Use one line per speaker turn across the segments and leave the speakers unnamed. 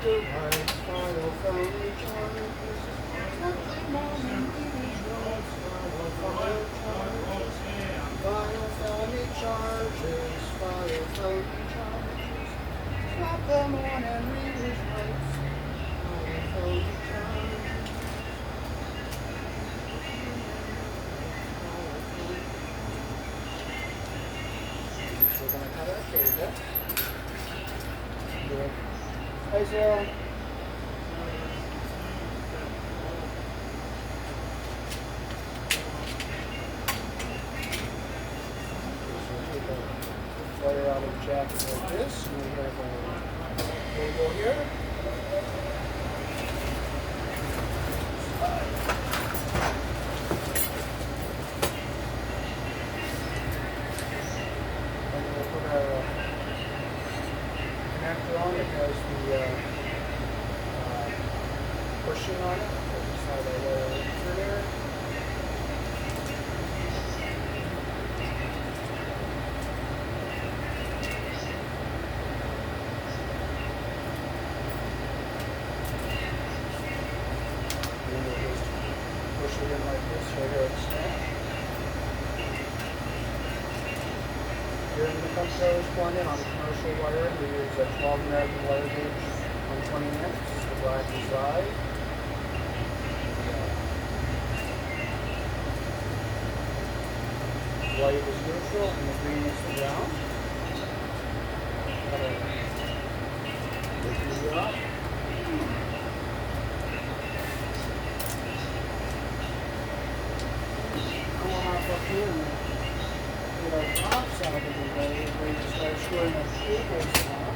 the lights, file phone charges. Let the morning breeze rise, file charges. File phone charges, file phone charges. Let the morning breeze rise, file phone charges. We're going to cut our cable. Good. Hey, Sarah. Flare out of the jacket like this. And we have our cable here. And we'll put our connector on it as the pushing on it. Just have our wire through there. Push it in like this right here at the snap. Here in the pump is going in on the commercial wiring. We use a 12 American wire gauge 120 amps. The black is live. The white is neutral and the green is the ground. Open it up. Up here and get our drops out of the way, and we just start screwing our cables out.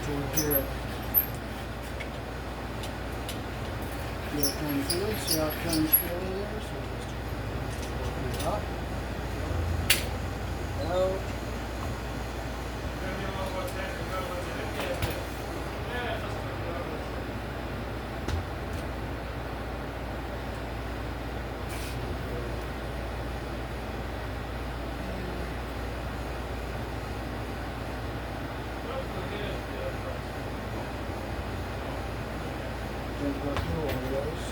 toward here. Feel it turn through, see how it turns freely there, so just open it up, out. Didn't go through all of those.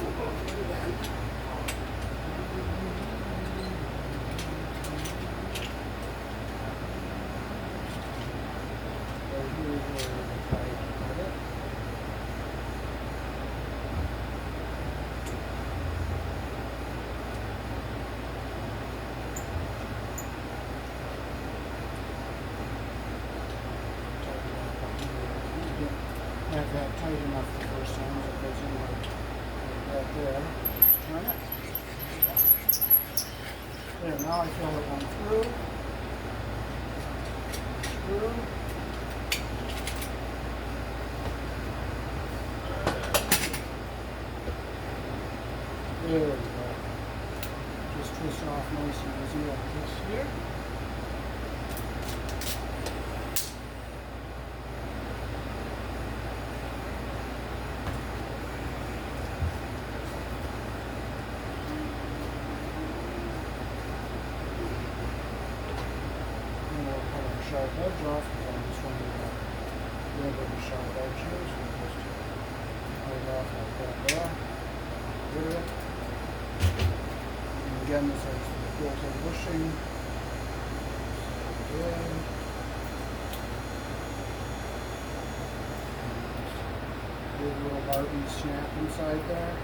We'll go through that. So here's where the pipe cut it. Have that tight enough the first time as it goes in like that there. Just turn it. There, now I feel it going through. Screw. There we go. Just twist off nice and easy like this here. Sharp edge off because I'm just running a little bit of sharp edge here, so just pull it off like that there. Get rid of it. And again, this has the built-in bushing. Good. Big little Barbie snap inside there.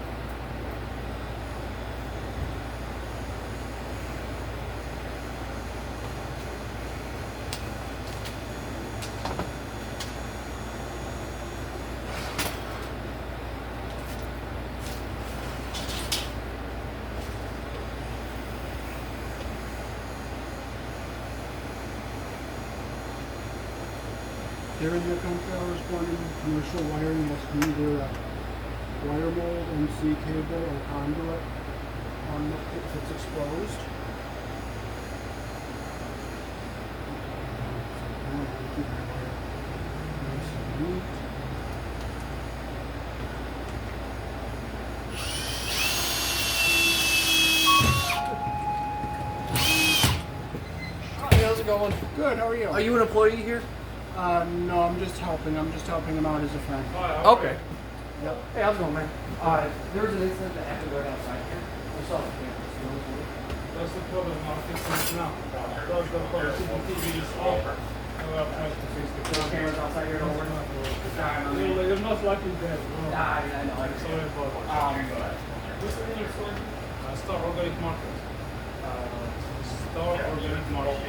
Here in the controllers running commercial wiring has either a wire mold, MC cable, or conduit on if it's exposed. Keep my wire nice and neat.
Hey, how's it going?
Good, how are you?
Are you an employee here?
No, I'm just helping him out as a friend.
Okay.
Yep.
Hey, how's it going, man? There was an incident that happened right outside here. I saw the cameras.
That's the problem, I'm fixing it now. That's the problem, CCTV is off. I'm trying to fix the
There's cameras outside here, don't worry.
You're not likely dead, no.
I know.
Sorry about that. What's the name of it? Star Organic Markets. Star Organic Markets.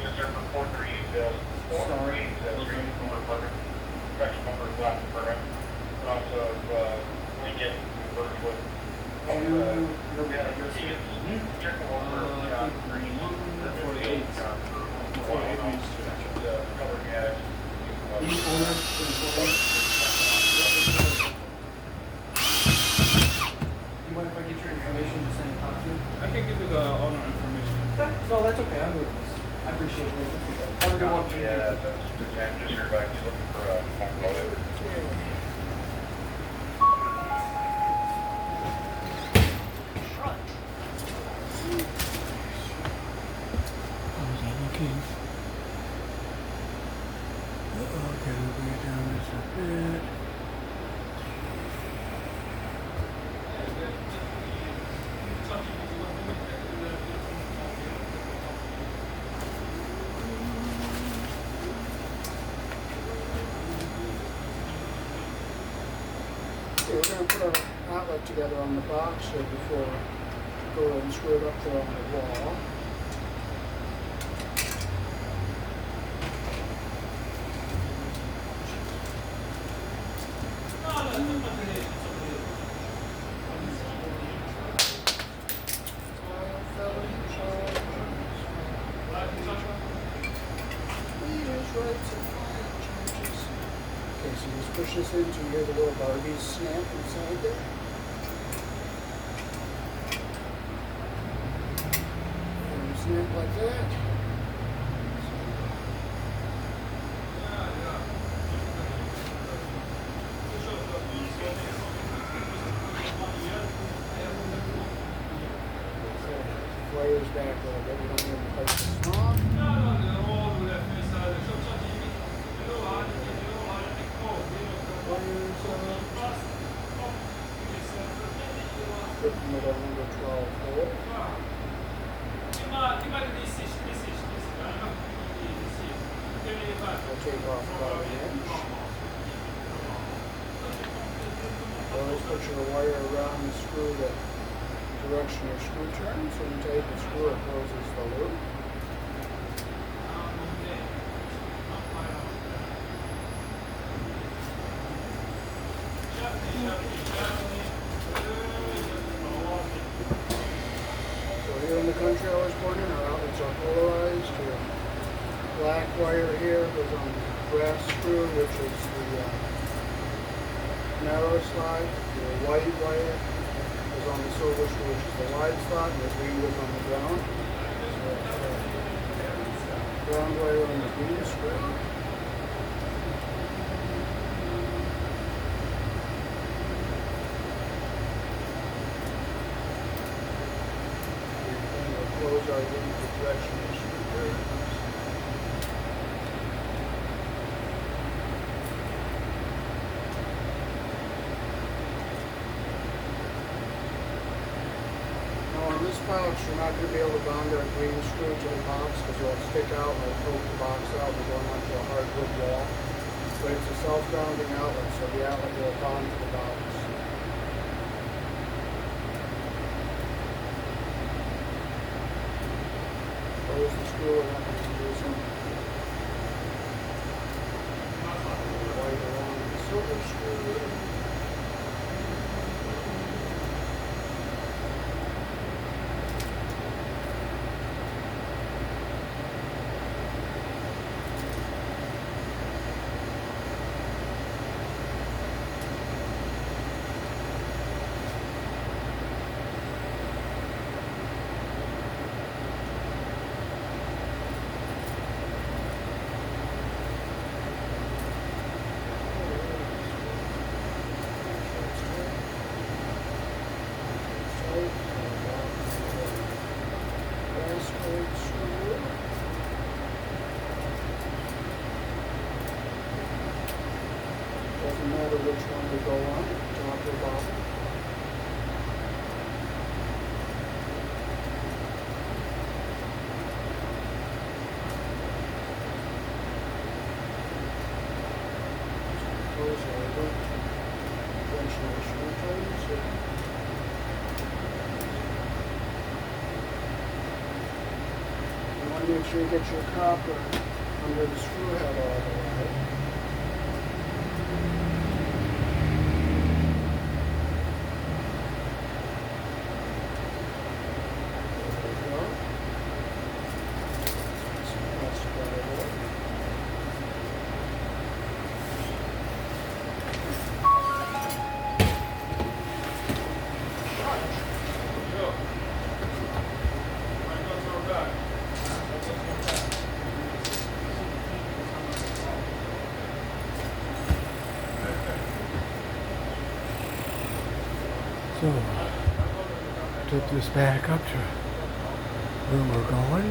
You mind if I get your information to send it out to you?
I can give you the owner information.
No, that's okay. I'm doing this. I appreciate it. Have a good one.
Yeah, I'm just here back looking for a locomotive.
How's that looking? Okay, we'll bring it down just a bit. Okay, we're going to put our outlet together on the box here before we go ahead and screw it up there on the wall. Leaders' rights and fire charges. just push this in so you hear the little Barbies snap inside there. And snap like that. Flares back a little bit. We don't need to place it strong. Put them at our number 12 hole. We'll take off about an inch. Always put your wire around the screw the direction your screw turns. When you tighten the screw, it closes the loop. So here in the country I was born in, our outlets are polarized. Your black wire here goes on the brass screw, which is the narrow slot. Your white wire goes on the silver screw, which is the wide slot, and the green goes on the ground. So ground wire on the green screw. Close our loop the direction of the screw turns. Now on this box, you're not going to be able to bond our green screw to the box because it'll stick out and it'll poke the box out and going onto a hardwood wall. But it's a self-grounding outlet, so the outlet will bond to the box. Close the screw and then we can do some white along the silver screw. Doesn't matter which one we go on, top or bottom. Close over. Conventional screw turns. You want to make sure you get your copper under the screw head all the way. So, took this back up to where we're going.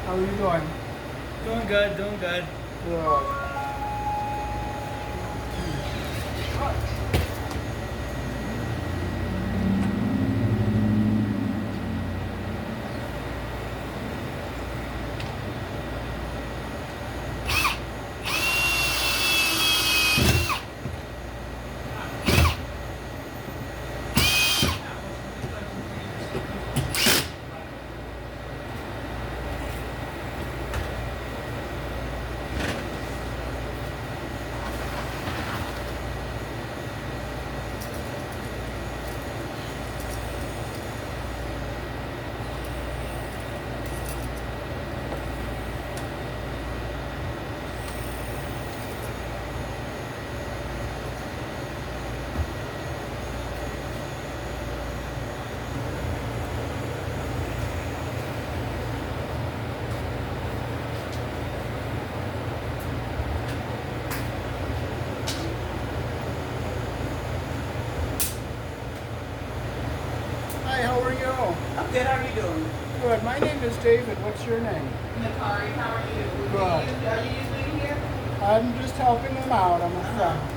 How are you doing?
Doing good, doing good.
Good.
you doing?
Good. My name is David. What's your name?
Nakari, how are you?
Good.
Are you usually here?
I'm just helping them out. I'm a friend.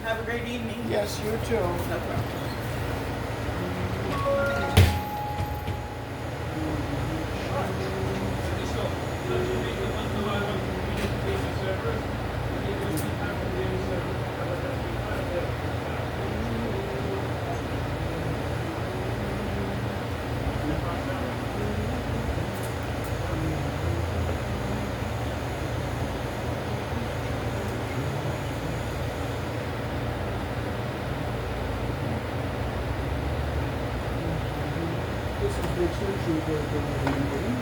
Have a great evening.
Yes, you too.
No problem.
This is the extension for the meeting.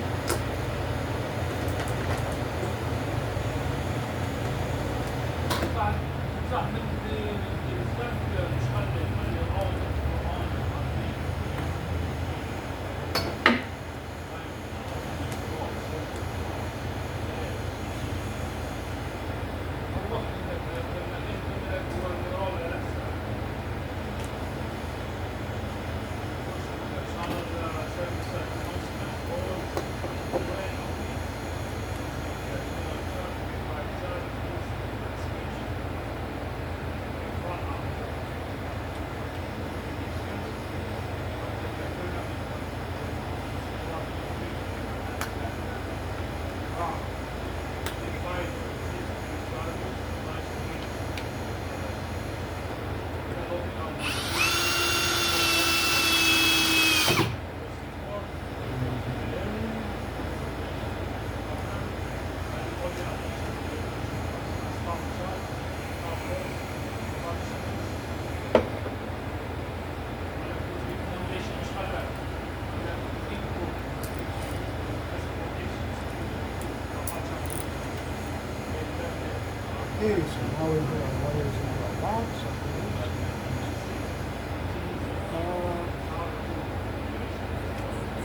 Okay, so now we put our wires in our box.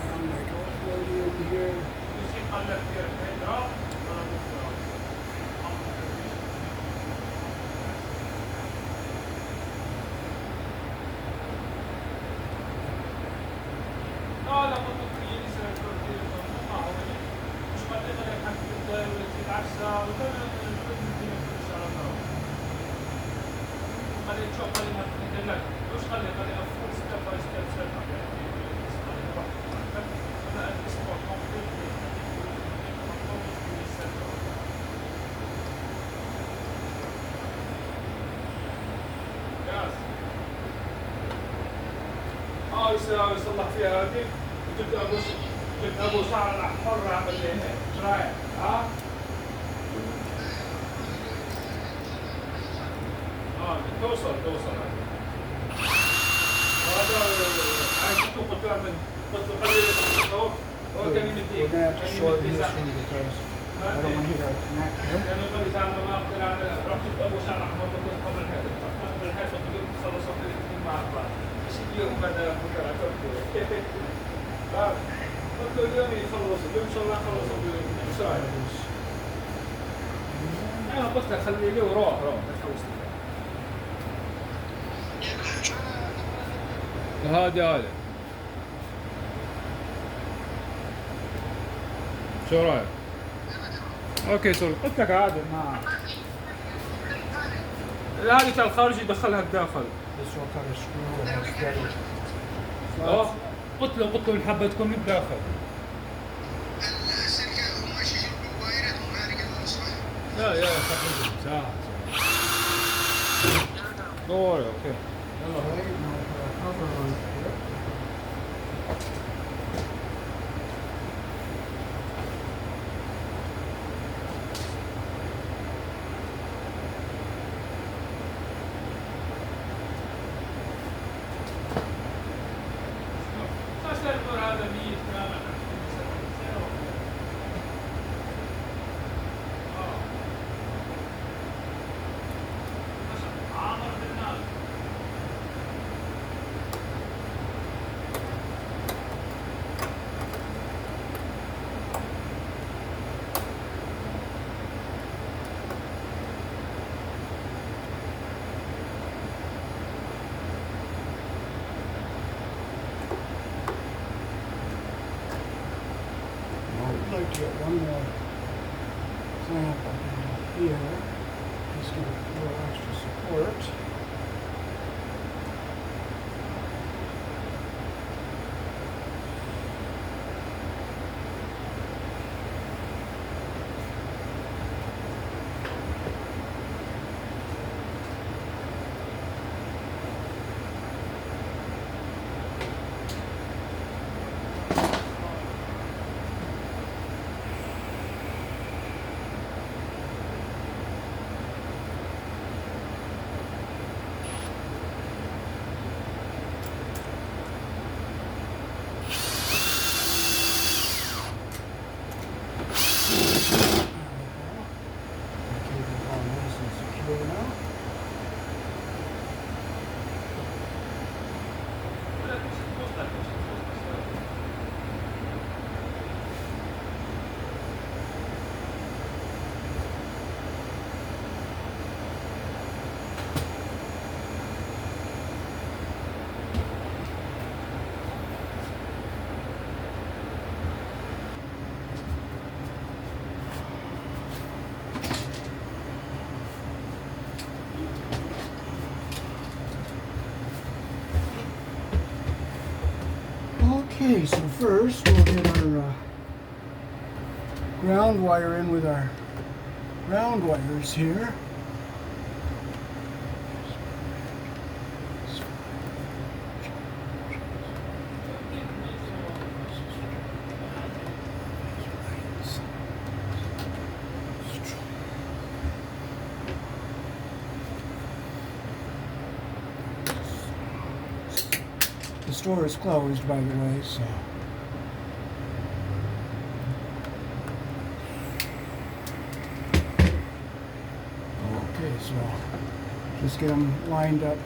I'm like all the way over here.
يصلح فيها هذه جبت ابو شعر حر عمل لي هيك ايش رايك؟ ها؟ توصل هذا عايز تشوف قدام من قلت له خلي هو كان يمديك
We're gonna have to shorten this one because I don't want to hit our connector.
كان يقول لي تعال ما اقدر على رحت ابو شعر احمر قبل هذا قبل هذا قلت خلصوا الاثنين مع بعض ايش اليوم هذا بكره قلت له اليوم يخلصوا اليوم ان شاء الله خلصوا ايش رايك؟ انا قلت لك خلي لي وروح هذه شو رايك؟ اوكي سوري قلت لك عادي ما هذه كان الخارجي دخلها الداخل
This will cut a screw and has steady.
اه قلت له الحبه تكون من الداخل يا تقريبا ساعه دوري اوكي
Okay, now put our cover on here. like to get one more clamp up in here. Just give it a little extra support. Okay, so first we'll get our ground wire in with our ground wires here. The store is closed, by the way, so. Okay, so just get them lined up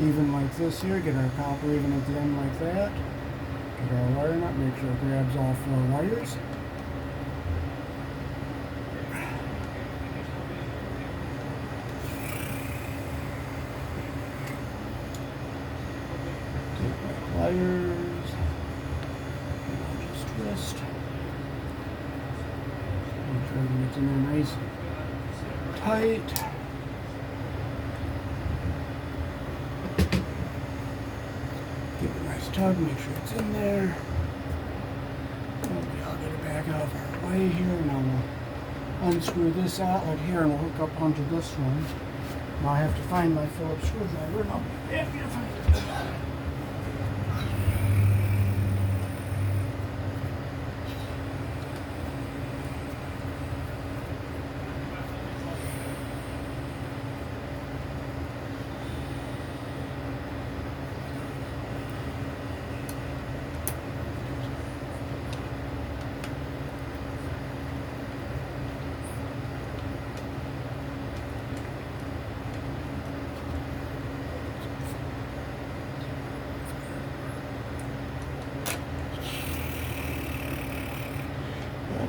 even like this here. Get our copper even at the end like that. Get our wiring up, make sure it grabs all 4 wires. Pliers, just twist. Make sure everything gets in there nice and tight. Give it a nice tug, make sure it's in there. Okay, I'll get it back out of our way here, and I will unscrew this outlet here and we'll hook up onto this one. Now I have to find my Phillips screwdriver, and I'll be happy to find it.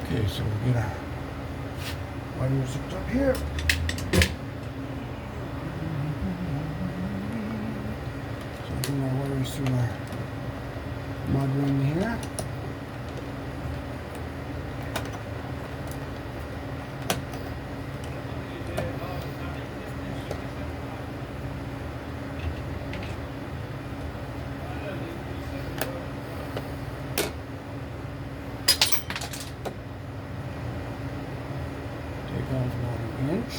Okay, so we'll get our wires hooked up here. So we'll bring our wires through our mud ring here. Take off about 1 inch.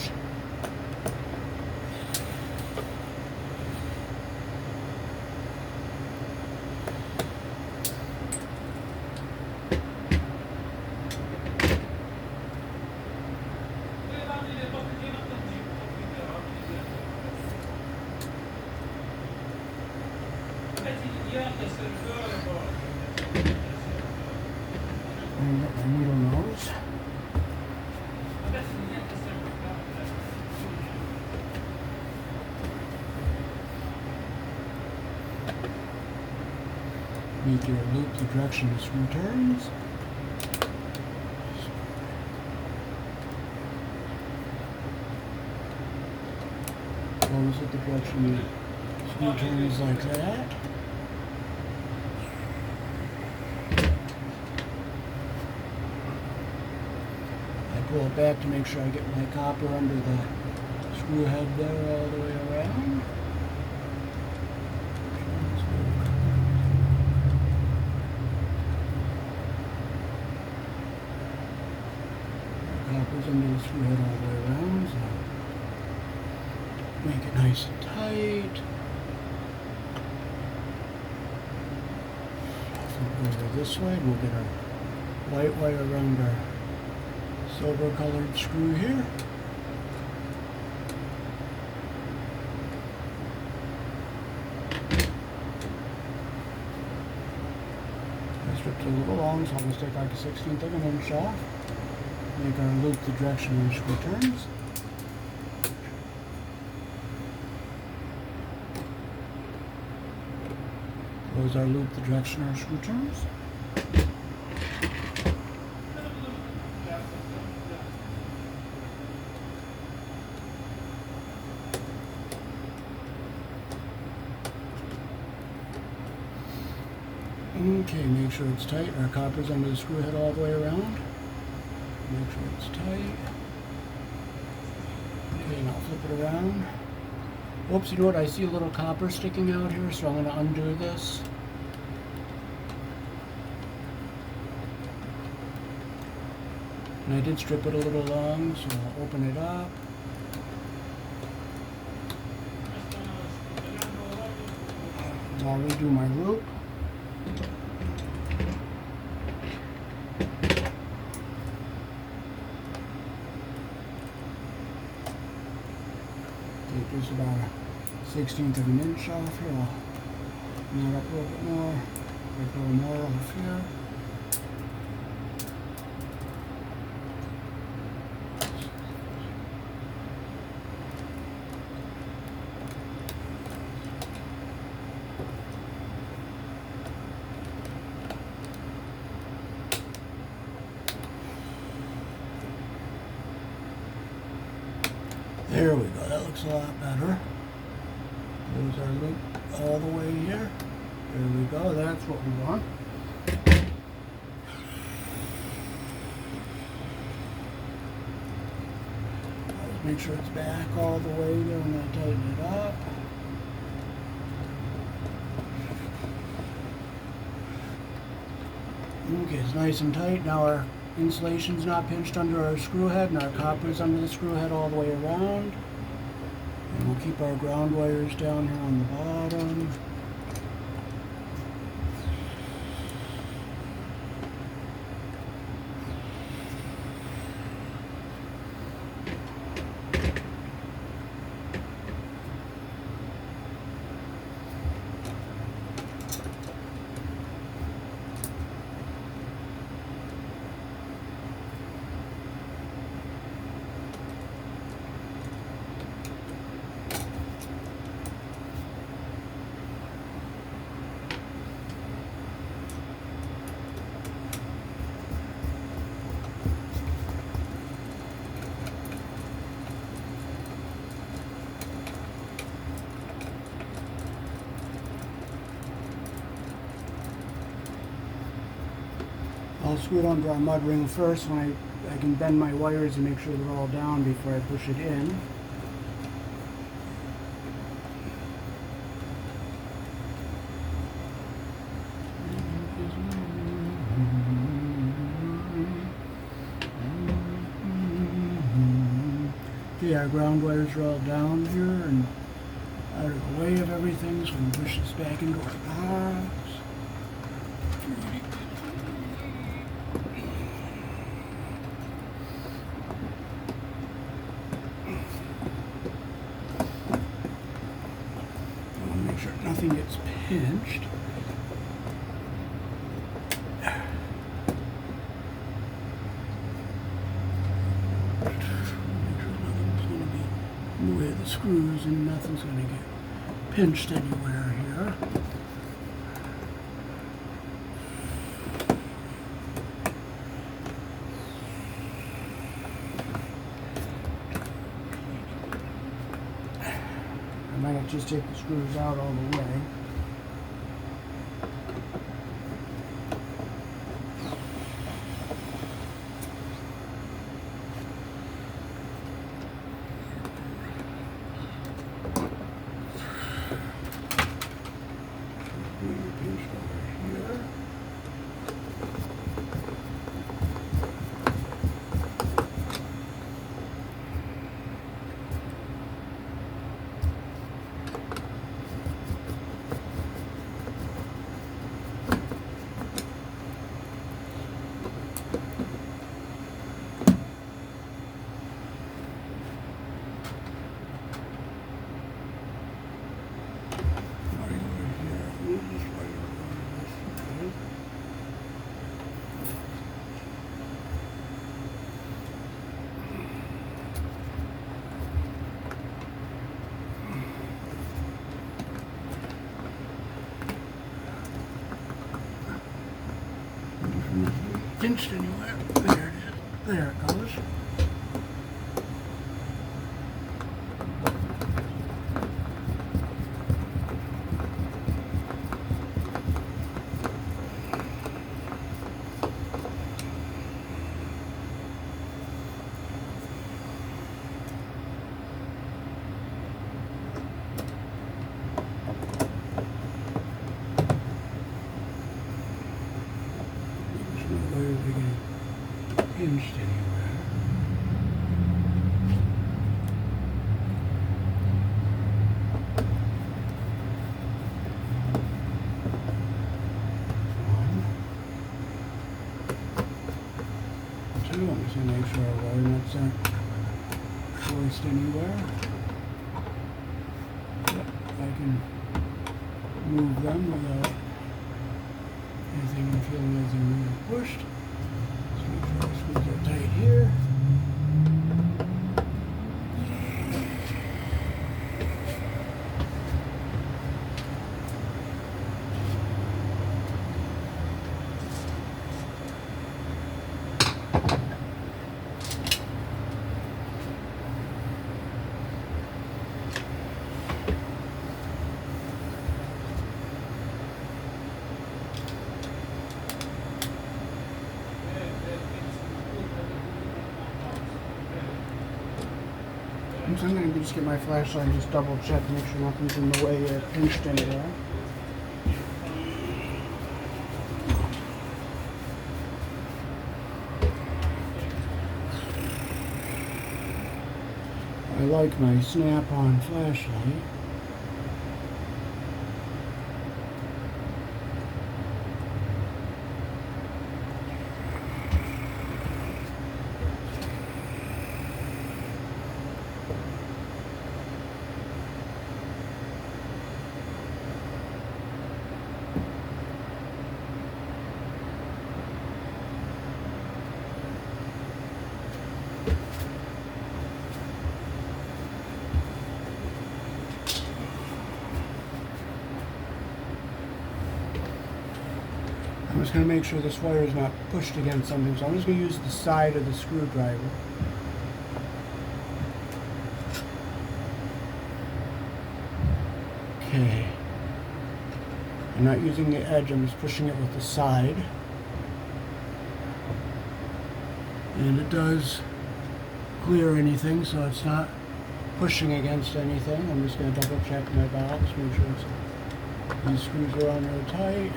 And get my needle nose. Make your loop the direction the screw turns. Close it the direction the screw turns like that. pull it back to make sure I get my copper under the screw head there all the way around. Copper's under the screw head all the way around, so make it nice and tight. Flip it over this way, and we'll get our white wire around our silver colored screw here. I stripped it a little long, so I'm going to take like a 1/16 of an inch off. Make our loop the direction our screw turns. Close our loop the direction our screw turns. Okay, make sure it's tight. Our copper's under the screw head all the way around. Make sure it's tight. Okay, now flip it around. Oops, you know what? I see a little copper sticking out here, so I'm going to undo this. And I did strip it a little long, so I'll open it up. I'll redo my loop. Take just about a 1/16 of an inch off here. I'll knot up a little bit more. Take a little more off here. There we go, that looks a lot better. There's our loop all the way here. There we go, that's what we want. Let's make sure it's back all the way there and then tighten it up. Okay, it's nice and tight. Now our insulation's not pinched under our screw head, and our copper's under the screw head all the way around. And we'll keep our ground wires down here on the bottom. I'll screw it onto our mud ring first when I can bend my wires and make sure they're all down before I push it in. Okay, our ground wires are all down here and out of the way of everything, so we can push this back into our box. Make sure nothing gets pinched. Make sure nothing's going to be in the way of the screws and nothing's going to get pinched anywhere here. I might have to just take the screws out all the way. pinched anywhere. There it is. There it goes. There's no way of getting pinched anywhere. One. Two. I'm just gonna make sure our wire nuts aren't forced anywhere. Yep, I can move them without anything feeling as they're really pushed. Just make sure our screws are tight here. So I'm going to just get my flashlight and just double check, make sure nothing's in the way or pinched anywhere. I like my snap-on flashlight. I'm just going to make sure this wire is not pushed against something, so I'm just going to use the side of the screwdriver. Okay. I'm not using the edge, I'm just pushing it with the side. And it does clear anything, so it's not pushing against anything. I'm just going to double check my box, make sure these screws are on there tight.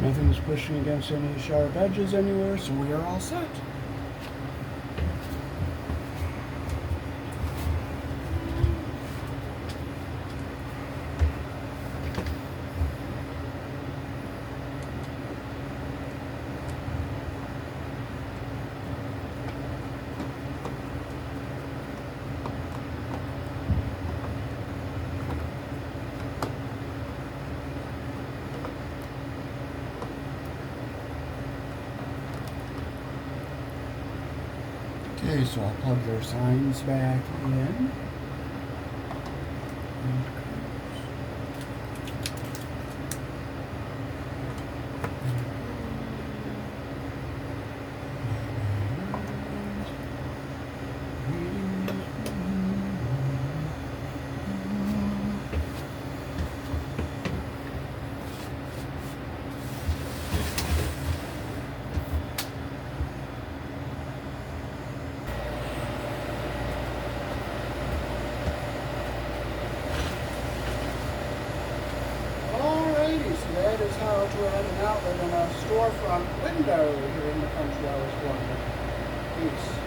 Nothing's pushing against any sharp edges anywhere, so we are all set. Okay, so I'll plug their signs back in. So that is how to add an outlet in a storefront window here in the country I was born in. Peace.